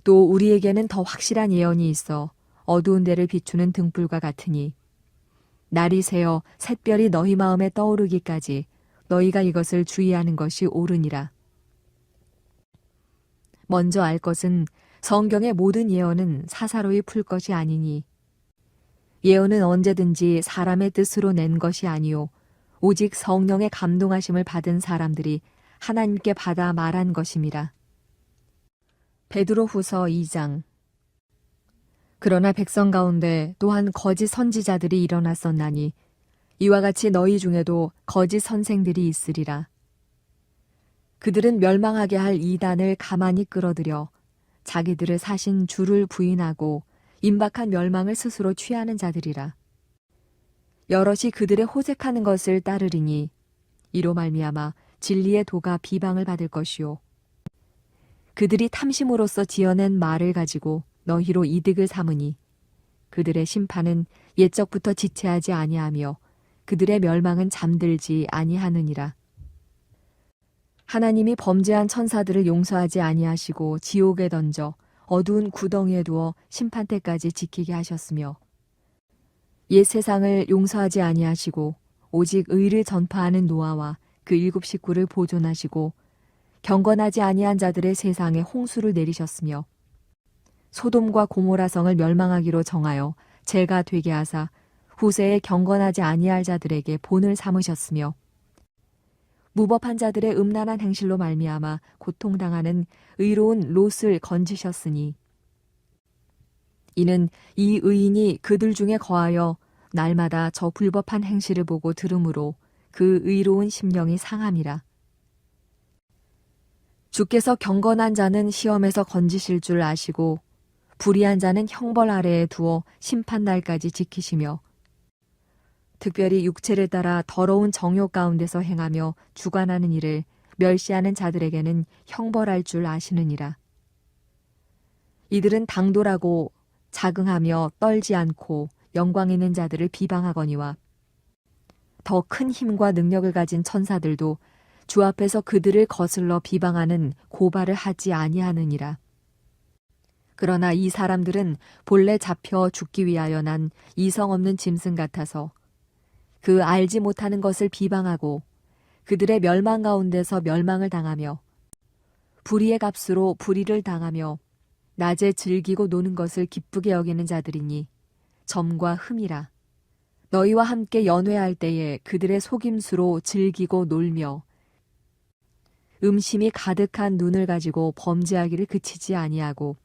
또 우리에게는 더 확실한 예언이 있어 어두운 데를 비추는 등불과 같으니 날이 새어 샛별이 너희 마음에 떠오르기까지 너희가 이것을 주의하는 것이 옳으니라. 먼저 알 것은 성경의 모든 예언은 사사로이 풀 것이 아니니 예언은 언제든지 사람의 뜻으로 낸 것이 아니요 오직 성령의 감동하심을 받은 사람들이 하나님께 받아 말한 것임이라. 베드로 후서 2장. 그러나 백성 가운데 또한 거짓 선지자들이 일어났었나니 이와 같이 너희 중에도 거짓 선생들이 있으리라. 그들은 멸망하게 할 이단을 가만히 끌어들여 자기들을 사신 주를 부인하고 임박한 멸망을 스스로 취하는 자들이라. 여럿이 그들의 호색하는 것을 따르리니 이로 말미암아 진리의 도가 비방을 받을 것이요. 그들이 탐심으로써 지어낸 말을 가지고 너희로 이득을 삼으니 그들의 심판은 옛적부터 지체하지 아니하며 그들의 멸망은 잠들지 아니하느니라. 하나님이 범죄한 천사들을 용서하지 아니하시고 지옥에 던져 어두운 구덩이에 두어 심판 때까지 지키게 하셨으며 옛 세상을 용서하지 아니하시고 오직 의를 전파하는 노아와 그 7 식구를 보존하시고 경건하지 아니한 자들의 세상에 홍수를 내리셨으며 소돔과 고모라 성을 멸망하기로 정하여 죄가 되게 하사 후세에 경건하지 아니할 자들에게 본을 삼으셨으며 무법한 자들의 음란한 행실로 말미암아 고통당하는 의로운 롯을 건지셨으니 이는 이 의인이 그들 중에 거하여 날마다 저 불법한 행실을 보고 들으므로 그 의로운 심령이 상함이라. 주께서 경건한 자는 시험에서 건지실 줄 아시고 불의한 자는 형벌 아래에 두어 심판날까지 지키시며 특별히 육체를 따라 더러운 정욕 가운데서 행하며 주관하는 일을 멸시하는 자들에게는 형벌할 줄 아시느니라. 이들은 당돌하고 자긍하며 떨지 않고 영광 있는 자들을 비방하거니와 더 큰 힘과 능력을 가진 천사들도 주 앞에서 그들을 거슬러 비방하는 고발을 하지 아니하느니라. 그러나 이 사람들은 본래 잡혀 죽기 위하여 난 이성 없는 짐승 같아서 그 알지 못하는 것을 비방하고 그들의 멸망 가운데서 멸망을 당하며 불의의 값으로 불의를 당하며 낮에 즐기고 노는 것을 기쁘게 여기는 자들이니 점과 흠이라. 너희와 함께 연회할 때에 그들의 속임수로 즐기고 놀며 음심이 가득한 눈을 가지고 범죄하기를 그치지 아니하고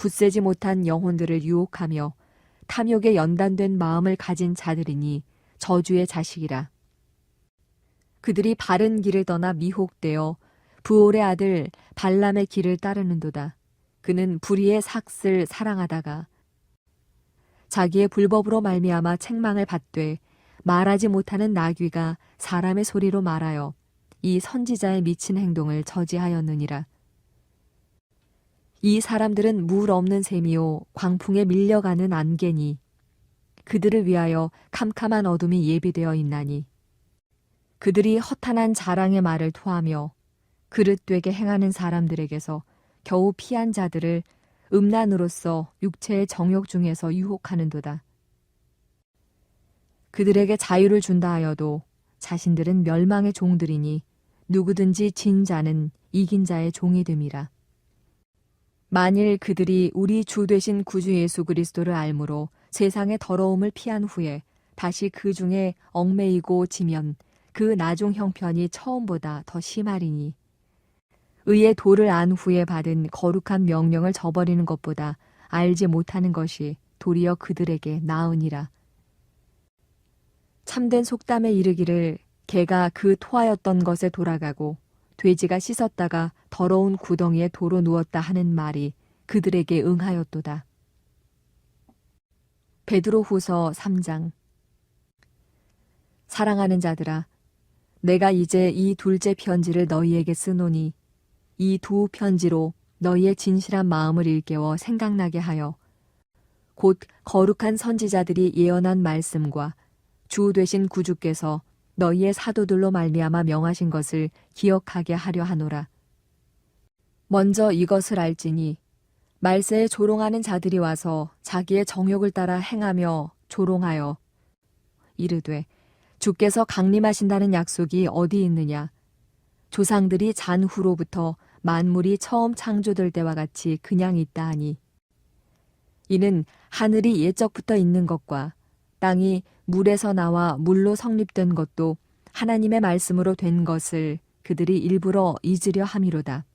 굳세지 못한 영혼들을 유혹하며 탐욕에 연단된 마음을 가진 자들이니 저주의 자식이라. 그들이 바른 길을 떠나 미혹되어 부올의 아들 발람의 길을 따르는도다. 그는 불의의 삭슬 사랑하다가 자기의 불법으로 말미암아 책망을 받되 말하지 못하는 나귀가 사람의 소리로 말하여 이 선지자의 미친 행동을 저지하였느니라. 이 사람들은 물 없는 샘이요 광풍에 밀려가는 안개니 그들을 위하여 캄캄한 어둠이 예비되어 있나니 그들이 허탄한 자랑의 말을 토하며 그릇되게 행하는 사람들에게서 겨우 피한 자들을 음란으로서 육체의 정욕 중에서 유혹하는도다. 그들에게 자유를 준다 하여도 자신들은 멸망의 종들이니 누구든지 진 자는 이긴 자의 종이 됨이라. 만일 그들이 우리 주 되신 구주 예수 그리스도를 알므로 세상의 더러움을 피한 후에 다시 그 중에 얽매이고 지면 그 나중 형편이 처음보다 더 심하리니 의의 도를 안 후에 받은 거룩한 명령을 저버리는 것보다 알지 못하는 것이 도리어 그들에게 나으니라. 참된 속담에 이르기를 개가 그 토하였던 것에 돌아가고 돼지가 씻었다가 더러운 구덩이에 도로 누웠다 하는 말이 그들에게 응하였도다. 베드로후서 3장. 사랑하는 자들아, 내가 이제 이 둘째 편지를 너희에게 쓰노니 이 두 편지로 너희의 진실한 마음을 일깨워 생각나게 하여 곧 거룩한 선지자들이 예언한 말씀과 주 되신 구주께서 너희의 사도들로 말미암아 명하신 것을 기억하게 하려 하노라. 먼저 이것을 알지니 말세에 조롱하는 자들이 와서 자기의 정욕을 따라 행하며 조롱하여 이르되 주께서 강림하신다는 약속이 어디 있느냐. 조상들이 잔후로부터 만물이 처음 창조될 때와 같이 그냥 있다 하니 이는 하늘이 옛적부터 있는 것과 땅이 물에서 나와 물로 성립된 것도 하나님의 말씀으로 된 것을 그들이 일부러 잊으려 함이로다.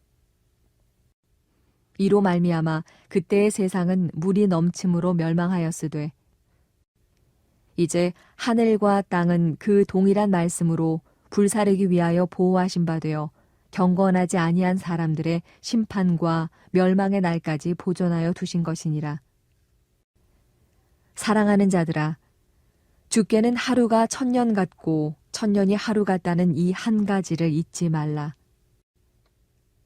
이로 말미암아 그때의 세상은 물이 넘침으로 멸망하였으되 이제 하늘과 땅은 그 동일한 말씀으로 불사르기 위하여 보호하신 바 되어 경건하지 아니한 사람들의 심판과 멸망의 날까지 보존하여 두신 것이니라. 사랑하는 자들아, 주께는 하루가 천년 같고 천년이 하루 같다는 이 한 가지를 잊지 말라.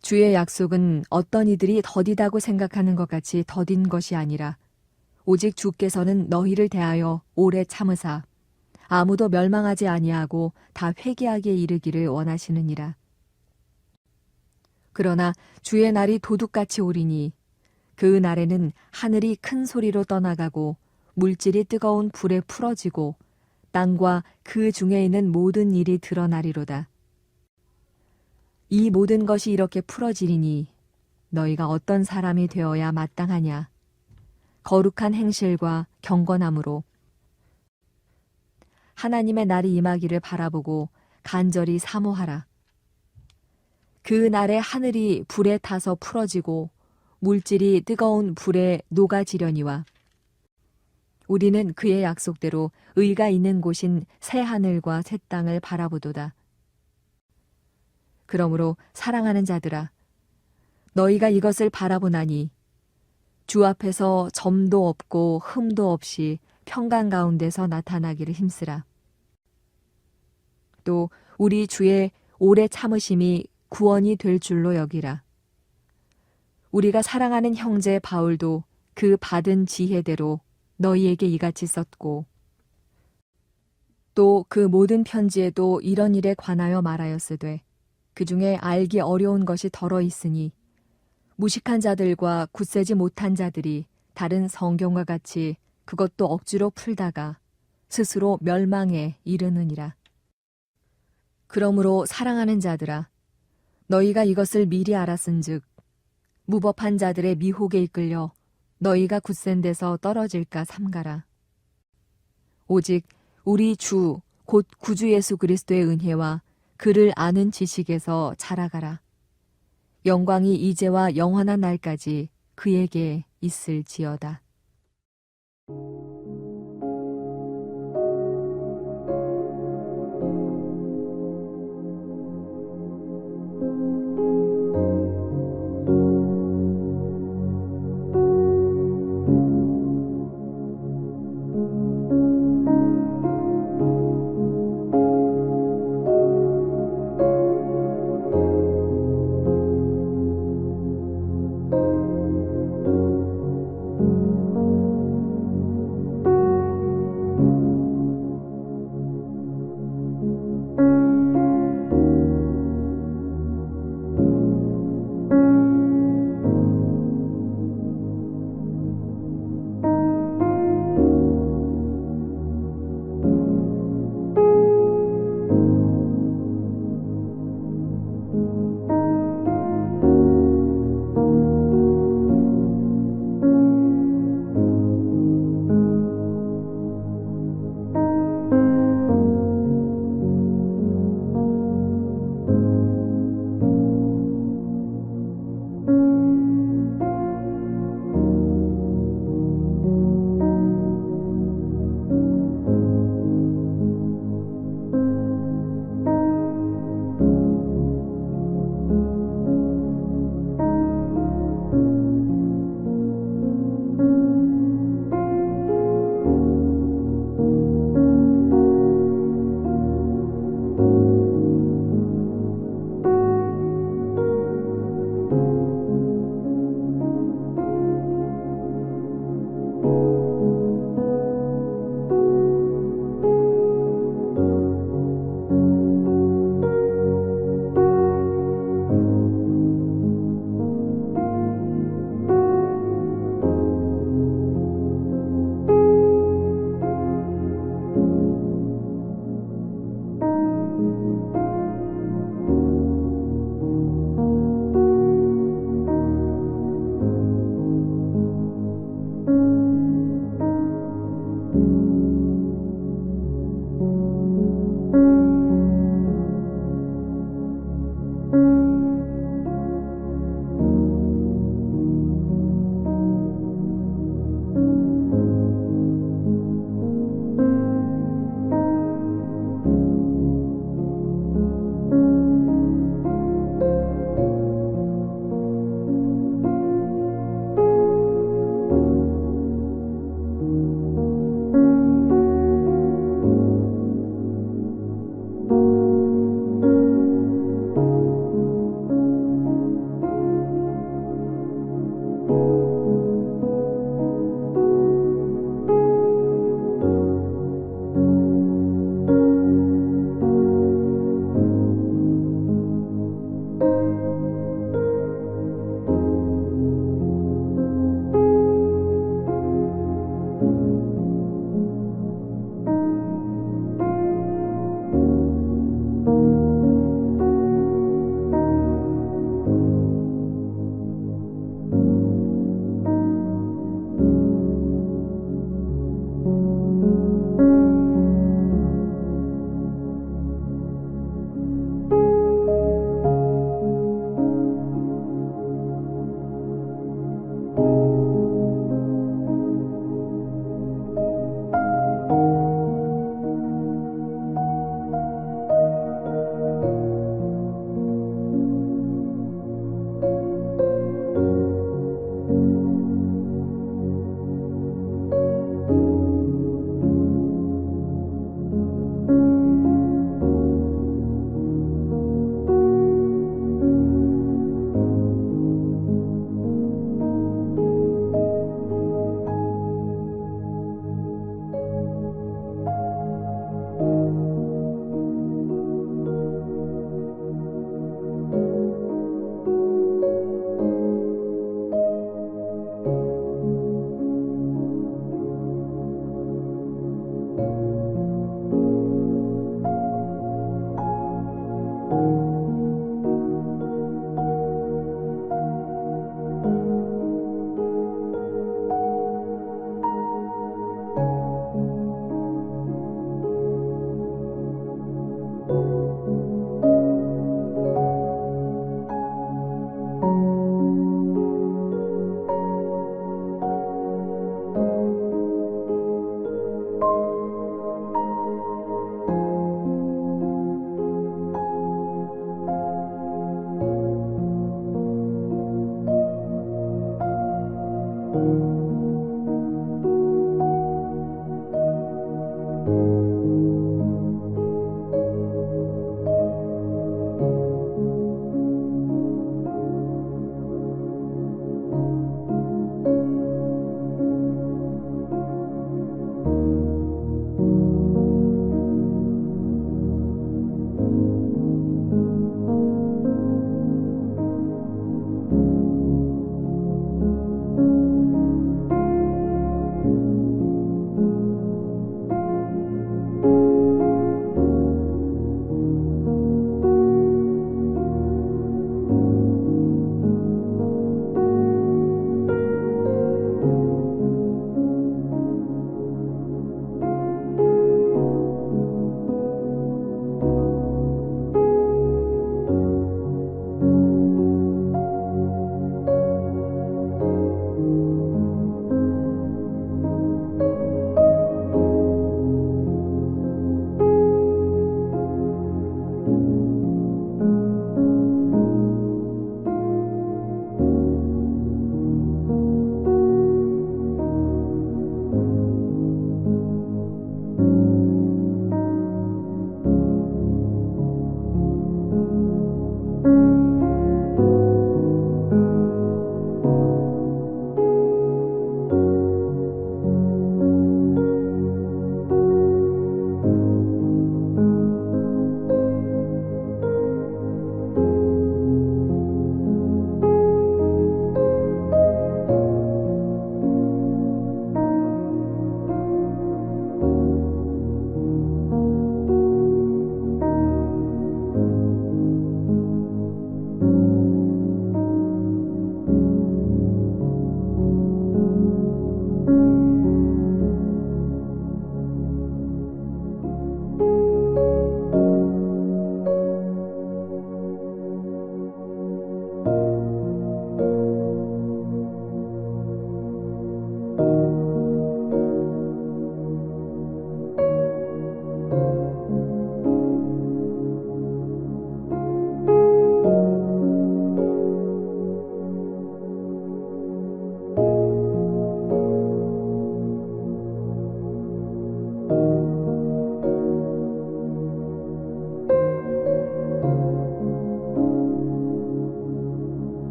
주의 약속은 어떤 이들이 더디다고 생각하는 것 같이 더딘 것이 아니라 오직 주께서는 너희를 대하여 오래 참으사 아무도 멸망하지 아니하고 다 회개하기에 이르기를 원하시느니라. 그러나 주의 날이 도둑같이 오리니 그 날에는 하늘이 큰 소리로 떠나가고 물질이 뜨거운 불에 풀어지고 땅과 그 중에 있는 모든 일이 드러나리로다. 이 모든 것이 이렇게 풀어지리니 너희가 어떤 사람이 되어야 마땅하냐? 거룩한 행실과 경건함으로 하나님의 날이 임하기를 바라보고 간절히 사모하라. 그 날에 하늘이 불에 타서 풀어지고 물질이 뜨거운 불에 녹아지려니와 우리는 그의 약속대로 의가 있는 곳인 새 하늘과 새 땅을 바라보도다. 그러므로 사랑하는 자들아, 너희가 이것을 바라보나니 주 앞에서 점도 없고 흠도 없이 평강 가운데서 나타나기를 힘쓰라. 또 우리 주의 오래 참으심이 구원이 될 줄로 여기라. 우리가 사랑하는 형제 바울도 그 받은 지혜대로 너희에게 이같이 썼고 또 그 모든 편지에도 이런 일에 관하여 말하였으되 그 중에 알기 어려운 것이 덜어 있으니 무식한 자들과 굳세지 못한 자들이 다른 성경과 같이 그것도 억지로 풀다가 스스로 멸망에 이르느니라. 그러므로 사랑하는 자들아, 너희가 이것을 미리 알았은즉 무법한 자들의 미혹에 이끌려 너희가 굳센 데서 떨어질까 삼가라. 오직 우리 주 곧 구주 예수 그리스도의 은혜와 그를 아는 지식에서 자라가라. 영광이 이제와 영원한 날까지 그에게 있을지어다.